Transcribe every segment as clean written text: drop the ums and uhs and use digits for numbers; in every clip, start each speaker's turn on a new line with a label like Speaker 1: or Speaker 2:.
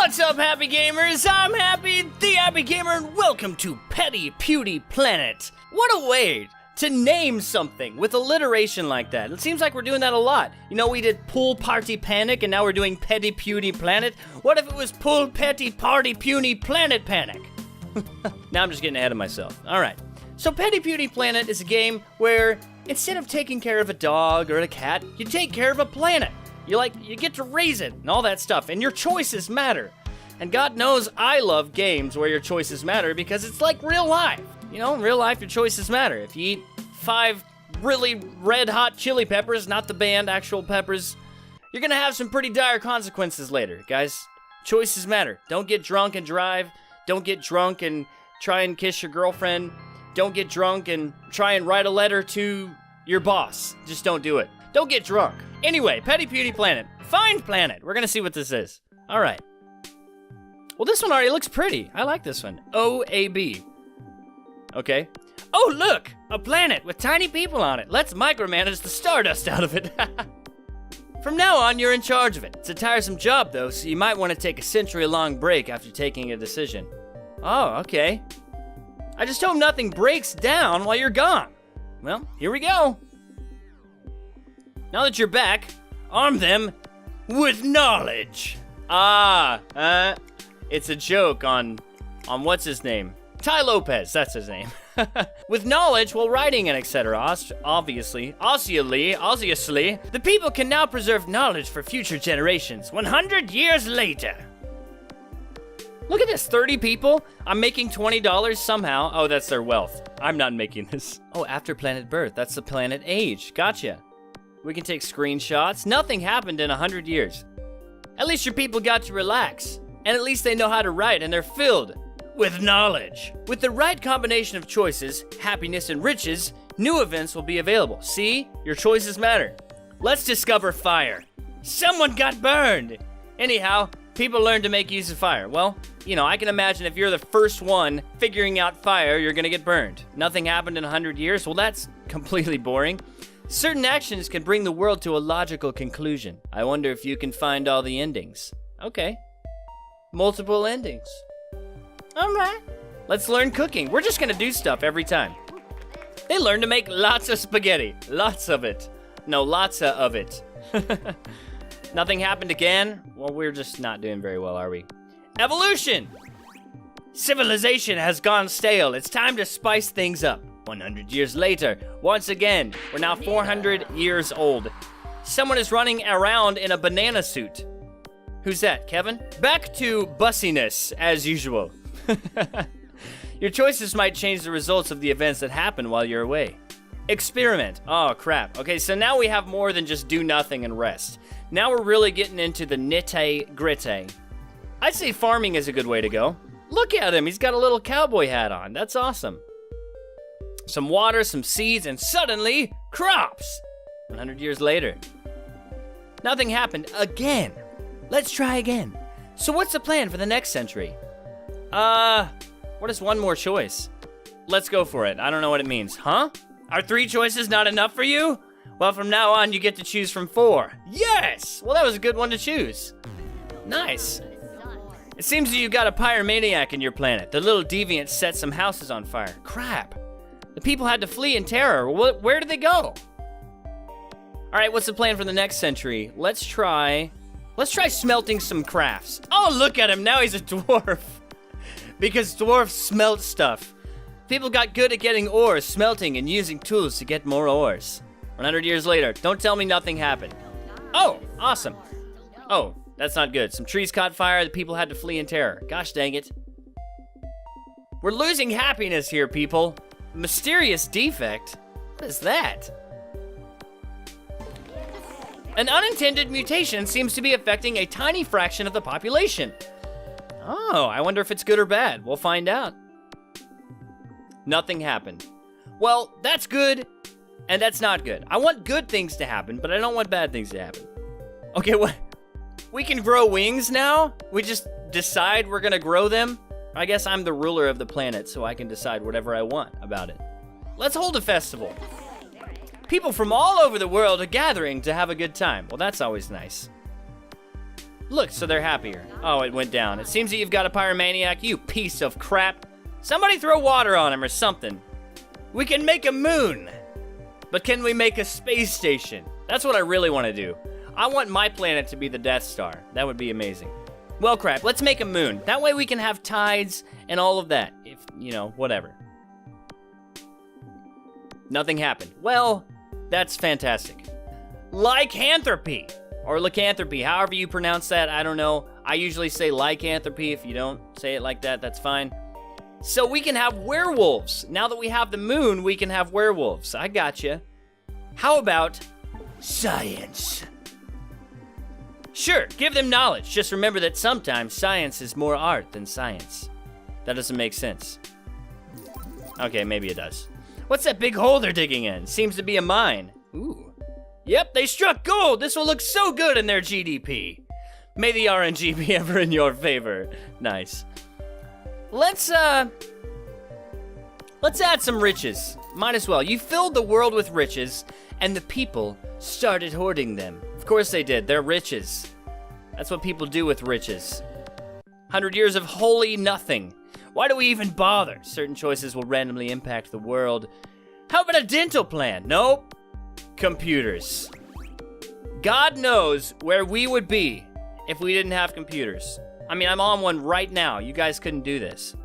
Speaker 1: What's up, Happy Gamers? I'm Happy, the Happy Gamer, and welcome to Petty Pewdie Planet. What a way to name something with alliteration like that. It seems like we're doing that a lot. You know, we did Pool Party Panic, and now we're doing Petty Pewdie Planet. What if it was Pool Petty Party Puny Planet Panic? Now I'm just getting ahead of myself. All right. So Petty Pewdie Planet is a game where instead of taking care of a dog or a cat, you take care of a planet. You get to raise it and all that stuff, and your choices matter. And God knows I love games where your choices matter because it's like real life. You know, in real life, your choices matter. If you eat 5 really red hot chili peppers, not the band, actual peppers, you're gonna have some pretty dire consequences later, guys. Choices matter. Don't get drunk and drive. Don't get drunk and try and kiss your girlfriend. Don't get drunk and try and write a letter to your boss. Just don't do it. Don't get drunk. Anyway, Petty Pewdie Planet. Find Planet. We're gonna see what this is. All right. Well, this one already looks pretty. I like this one. OAB. Okay. Oh, look! A planet with tiny people on it. Let's micromanage the stardust out of it. From now on, you're in charge of it. It's a tiresome job, though, so you might want to take a century-long break after taking a decision. Oh, okay. I just hope nothing breaks down while you're gone. Well, here we go. Now that you're back, arm them with knowledge. It's a joke on what's his name? Ty Lopez, that's his name. With knowledge while writing and etc. Obviously, the people can now preserve knowledge for future generations. 100 years later. Look at this, 30 people. I'm making $20 somehow. Oh, that's their wealth. I'm not making this. Oh, after planet birth, that's the planet age. Gotcha. We can take screenshots. Nothing happened in 100 years. At least your people got to relax. And at least they know how to write and they're filled with knowledge. With the right combination of choices, happiness, and riches, new events will be available. See? Your choices matter. Let's discover fire. Someone got burned. Anyhow, people learn to make use of fire. Well, you know, I can imagine if you're the first one figuring out fire, you're gonna get burned. Nothing happened in 100 years? Well, that's completely boring. Certain actions can bring the world to a logical conclusion. I wonder if you can find all the endings. Okay. Multiple endings. All right. Let's learn cooking. We're just gonna do stuff every time. They learn to make lots of spaghetti. Lots of it. No, lots of it. Nothing happened again? Well, we're just not doing very well, are we? Evolution! Civilization has gone stale. It's time to spice things up. 100 years later, once again, we're now 400 years old. Someone is running around in a banana suit. Who's that, Kevin? Back to bussiness, as usual. Your choices might change the results of the events that happen while you're away. Experiment. Oh, crap. Okay, so now we have more than just do nothing and rest. Now we're really getting into the nitty-gritty. I'd say farming is a good way to go. Look at him. He's got a little cowboy hat on. That's awesome. Some water, some seeds, and suddenly, crops! 100 years later. Nothing happened again. Let's try again. So what's the plan for the next century? What is one more choice? Let's go for it. I don't know what it means. Huh? Are 3 choices not enough for you? Well, from now on, you get to choose from 4. Yes! Well, that was a good one to choose. Nice. It seems that you've got a pyromaniac in your planet. The little deviant set some houses on fire. Crap. The people had to flee in terror. Where did they go? All right, what's the plan for the next century? Let's try smelting some crafts. Oh, look at him. Now he's a dwarf. Because dwarves smelt stuff. People got good at getting ores, smelting, and using tools to get more ores. 100 years later, don't tell me nothing happened. Oh, awesome. Oh, that's not good. Some trees caught fire. The people had to flee in terror. Gosh dang it. We're losing happiness here, people. Mysterious defect? What is that? An unintended mutation seems to be affecting a tiny fraction of the population. Oh, I wonder if it's good or bad. We'll find out. Nothing happened. Well, that's good, and that's not good. I want good things to happen, but I don't want bad things to happen. Okay, what? We can grow wings now? We just decide we're gonna grow them? I guess I'm the ruler of the planet, so I can decide whatever I want about it. Let's hold a festival. People from all over the world are gathering to have a good time. Well, that's always nice. Look, so they're happier. Oh, it went down. It seems that you've got a pyromaniac, you piece of crap. Somebody throw water on him or something. We can make a moon. But can we make a space station? That's what I really want to do. I want my planet to be the Death Star. That would be amazing. Well, crap, let's make a moon. That way we can have tides and all of that. If, you know, whatever. Nothing happened. Well, that's fantastic. Lycanthropy. Or lycanthropy, however you pronounce that, I don't know. I usually say lycanthropy. If you don't say it like that, that's fine. So we can have werewolves. Now that we have the moon, we can have werewolves. I gotcha. How about science? Sure, give them knowledge. Just remember that sometimes science is more art than science. That doesn't make sense. Okay, maybe it does. What's that big hole they're digging in? Seems to be a mine. Ooh. Yep, they struck gold. This will look so good in their GDP. May the RNG be ever in your favor. Nice. Let's add some riches. Might as well. You filled the world with riches, and the people started hoarding them. Of course they did. They're riches. That's what people do with riches. 100 years of holy nothing. Why do we even bother? Certain choices will randomly impact the world. How about a dental plan? Nope. Computers. God knows where we would be if we didn't have computers. I mean, I'm on one right now. You guys couldn't do this.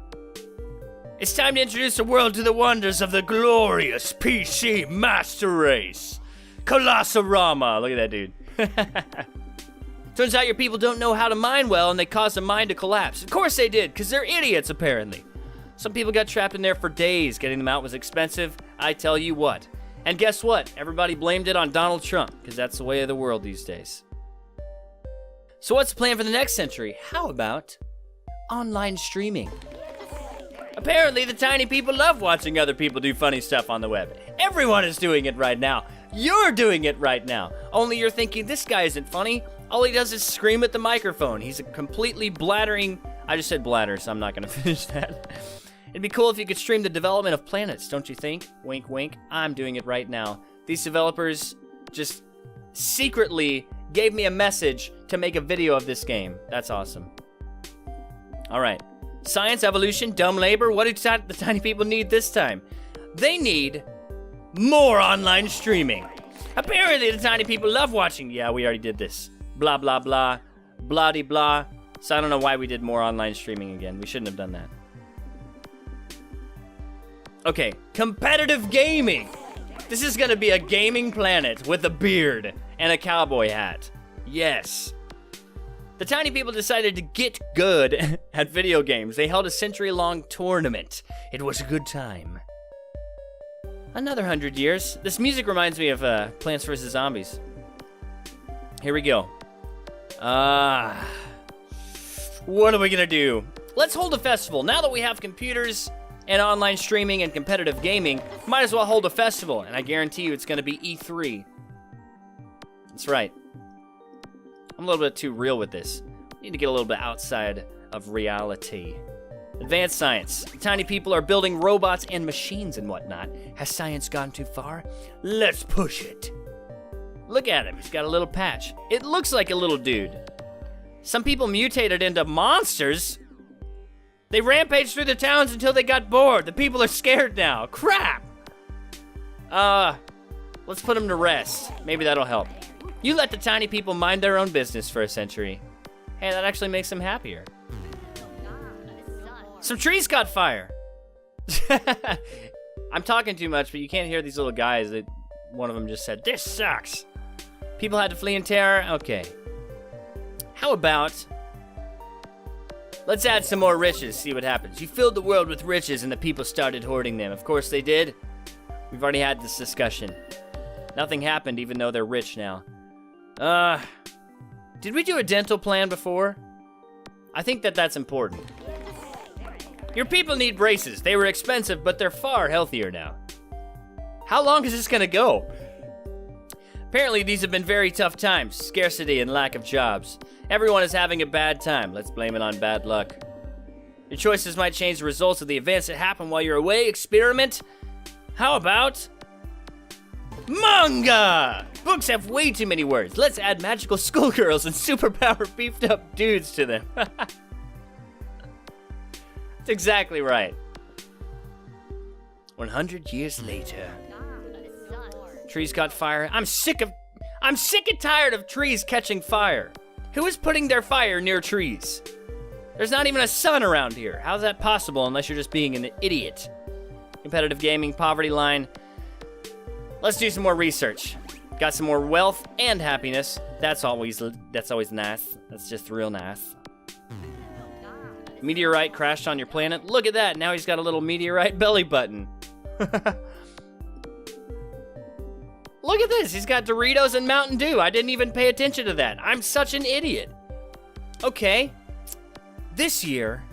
Speaker 1: It's time to introduce the world to the wonders of the glorious PC master race. Colossorama. Look at that dude. Turns out your people don't know how to mine well, and they caused the mine to collapse. Of course they did, because they're idiots, apparently. Some people got trapped in there for days. Getting them out was expensive. I tell you what. And guess what? Everybody blamed it on Donald Trump, because that's the way of the world these days. So what's the plan for the next century? How about online streaming? Apparently, the tiny people love watching other people do funny stuff on the web. Everyone is doing it right now. You're doing it right now. Only you're thinking, this guy isn't funny. All he does is scream at the microphone. He's a completely blathering... I just said bladder, so I'm not going to finish that. It'd be cool if you could stream the development of planets, don't you think? Wink, wink. I'm doing it right now. These developers just secretly gave me a message to make a video of this game. That's awesome. All right. Science, evolution, dumb labor. What do the tiny people need this time? They need more online streaming. Apparently, the tiny people love watching. Yeah, we already did this. Blah, blah, blah. Blah-de-blah. So I don't know why we did more online streaming again. We shouldn't have done that. Okay, competitive gaming. This is gonna be a gaming planet with a beard and a cowboy hat. Yes. The tiny people decided to get good at video games. They held a century-long tournament. It was a good time. Another 100 years. This music reminds me of Plants vs. Zombies. Here we go. What are we gonna do? Let's hold a festival. Now that we have computers and online streaming and competitive gaming, might as well hold a festival, and I guarantee you it's gonna be E3. That's right. I'm a little bit too real with this. We need to get a little bit outside of reality. Advanced science. The tiny people are building robots and machines and whatnot. Has science gone too far? Let's push it. Look at him, he's got a little patch. It looks like a little dude. Some people mutated into monsters. They rampaged through the towns until they got bored. The people are scared now. Crap! Let's put them to rest. Maybe that'll help. You let the tiny people mind their own business for a century. Hey, that actually makes them happier. Some trees caught fire. I'm talking too much, but you can't hear these little guys that one of them just said, "This sucks." People had to flee in terror. Okay. How about... let's add some more riches, see what happens. You filled the world with riches and the people started hoarding them. Of course they did. We've already had this discussion. Nothing happened even though they're rich now. Did we do a dental plan before? I think that's important. Your people need braces. They were expensive, but they're far healthier now. How long is this gonna go? Apparently these have been very tough times. Scarcity and lack of jobs. Everyone is having a bad time. Let's blame it on bad luck. Your choices might change the results of the events that happen while you're away. Experiment. How about manga? Books have way too many words. Let's add magical schoolgirls and superpower beefed up dudes to them. That's exactly right. 100 years later. Trees caught fire. I'm sick and tired of trees catching fire. Who is putting their fire near trees? There's not even a sun around here. How's that possible unless you're just being an idiot? Competitive gaming, poverty line. Let's do some more research. Got some more wealth and happiness. That's always nice. That's just real nice. Meteorite crashed on your planet. Look at that. Now he's got a little meteorite belly button. Look at this. He's got Doritos and Mountain Dew. I didn't even pay attention to that. I'm such an idiot. Okay. This year,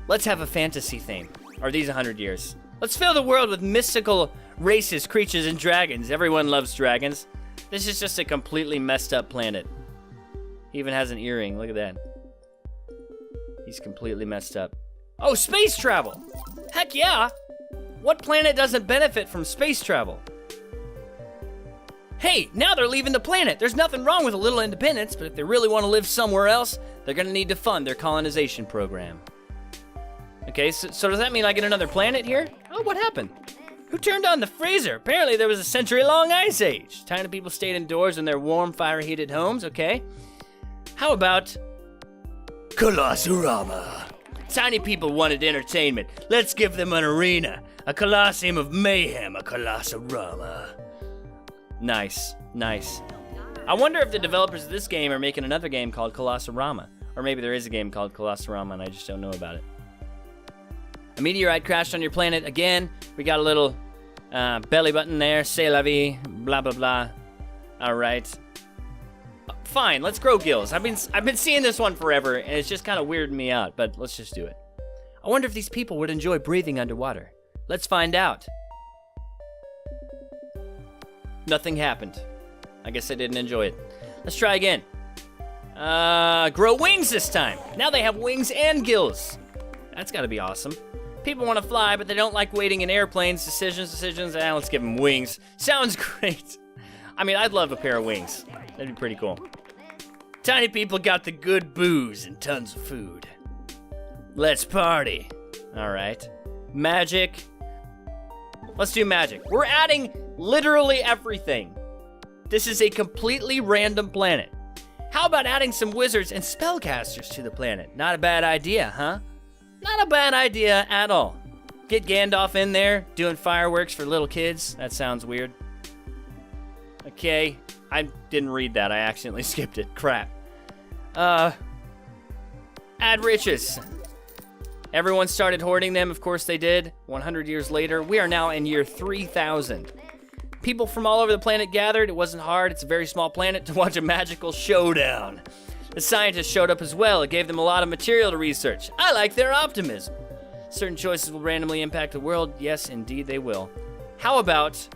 Speaker 1: let's have a fantasy theme. Or these 100 years. Let's fill the world with mystical races, creatures, and dragons. Everyone loves dragons. This is just a completely messed up planet. He even has an earring. Look at that. He's completely messed up. Oh, space travel! Heck yeah! What planet doesn't benefit from space travel? Hey, now they're leaving the planet. There's nothing wrong with a little independence, but if they really want to live somewhere else, they're gonna need to fund their colonization program. Okay, so does that mean I get another planet here? Oh, what happened? Who turned on the freezer? Apparently there was a century-long ice age. Tiny people stayed indoors in their warm, fire-heated homes, okay? How about Colossurama? Tiny people wanted entertainment. Let's give them an arena. A Colosseum of mayhem, a Colossurama. Nice, nice. I wonder if the developers of this game are making another game called Colossurama. Or maybe there is a game called Colossurama and I just don't know about it. A meteorite crashed on your planet again. We got a little belly button there. C'est la vie, blah, blah, blah. All right. Fine, let's grow gills. I've been seeing this one forever, and it's just kind of weirding me out, but let's just do it. I wonder if these people would enjoy breathing underwater. Let's find out. Nothing happened. I guess I didn't enjoy it. Let's try again. Grow wings this time. Now they have wings and gills. That's gotta be awesome. People want to fly, but they don't like waiting in airplanes. Decisions. Let's give them wings. Sounds great. I mean, I'd love a pair of wings. That'd be pretty cool. Tiny people got the good booze and tons of food. Let's party. All right. Magic. Let's do magic. We're adding literally everything. This is a completely random planet. How about adding some wizards and spellcasters to the planet? Not a bad idea, huh? Not a bad idea at all. Get Gandalf in there, doing fireworks for little kids. That sounds weird. Okay, I didn't read that. I accidentally skipped it. Crap. Add riches. Everyone started hoarding them. Of course they did. 100 years later, we are now in year 3000. People from all over the planet gathered. It wasn't hard. It's a very small planet to watch a magical showdown. The scientists showed up as well. It gave them a lot of material to research. I like their optimism. Certain choices will randomly impact the world. Yes, indeed they will. How about,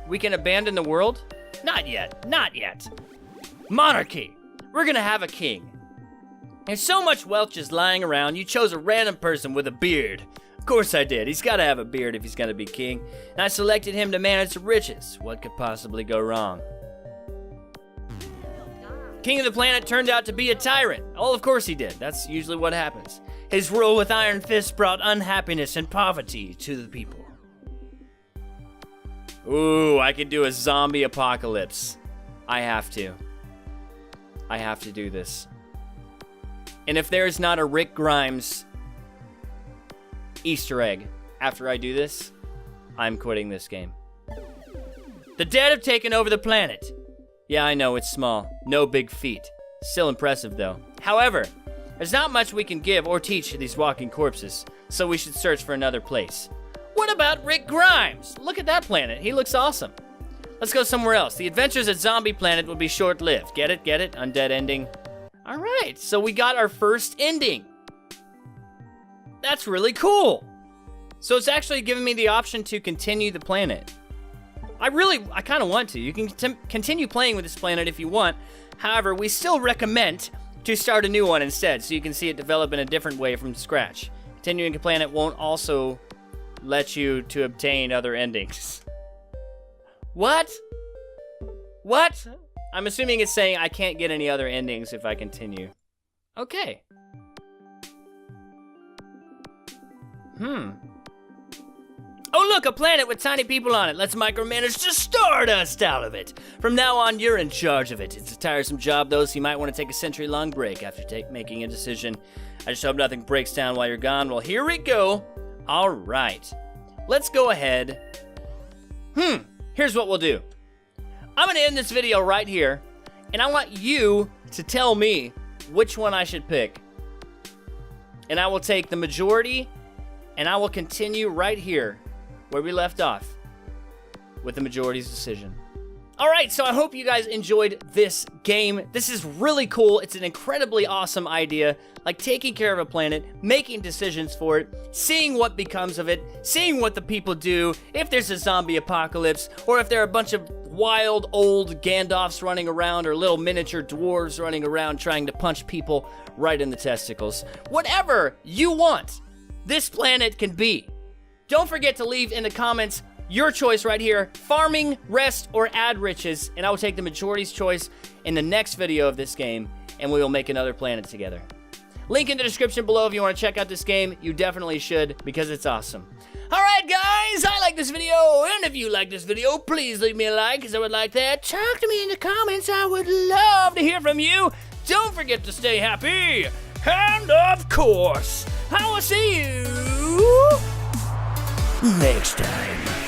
Speaker 1: we can abandon the world? Not yet, not yet. Monarchy. We're gonna have a king. There's so much wealth just lying around. You chose a random person with a beard. Of course I did. He's gotta have a beard if he's gonna be king. And I selected him to manage the riches. What could possibly go wrong? King of the planet turned out to be a tyrant. Oh, of course he did. That's usually what happens. His rule with iron fists brought unhappiness and poverty to the people. Ooh, I could do a zombie apocalypse. I have to do this. And if there's not a Rick Grimes Easter egg after I do this, I'm quitting this game. The dead have taken over the planet. Yeah, I know, it's small. No big feat. Still impressive, though. However, there's not much we can give or teach these walking corpses, so we should search for another place. What about Rick Grimes? Look at that planet. He looks awesome. Let's go somewhere else. The adventures at Zombie Planet will be short-lived. Get it? Get it? Undead ending. All right, so we got our first ending. That's really cool. So it's actually giving me the option to continue the planet. I kind of want to. You can continue playing with this planet if you want. However, we still recommend to start a new one instead, so you can see it develop in a different way from scratch. Continuing a planet won't also let you to obtain other endings. What? What? I'm assuming it's saying I can't get any other endings if I continue. Okay. Oh look, a planet with tiny people on it. Let's micromanage the stardust out of it. From now on, you're in charge of it. It's a tiresome job though, so you might want to take a century-long break after making a decision. I just hope nothing breaks down while you're gone. Well, here we go. All right. Let's go ahead. Here's what we'll do. I'm gonna end this video right here, and I want you to tell me which one I should pick. And I will take the majority, and I will continue right here where we left off with the majority's decision. All right, so I hope you guys enjoyed this game. This is really cool. It's an incredibly awesome idea, like taking care of a planet, making decisions for it, seeing what becomes of it, seeing what the people do, if there's a zombie apocalypse, or if there are a bunch of wild old Gandalfs running around, or little miniature dwarves running around trying to punch people right in the testicles. Whatever you want, this planet can be. Don't forget to leave in the comments your choice right here, farming, rest, or add riches, and I will take the majority's choice in the next video of this game, and we will make another planet together. Link in the description below if you want to check out this game. You definitely should, because it's awesome. Alright guys, I like this video, and if you like this video, please leave me a like, because I would like that. Talk to me in the comments, I would love to hear from you. Don't forget to stay happy, and of course, I will see you next time.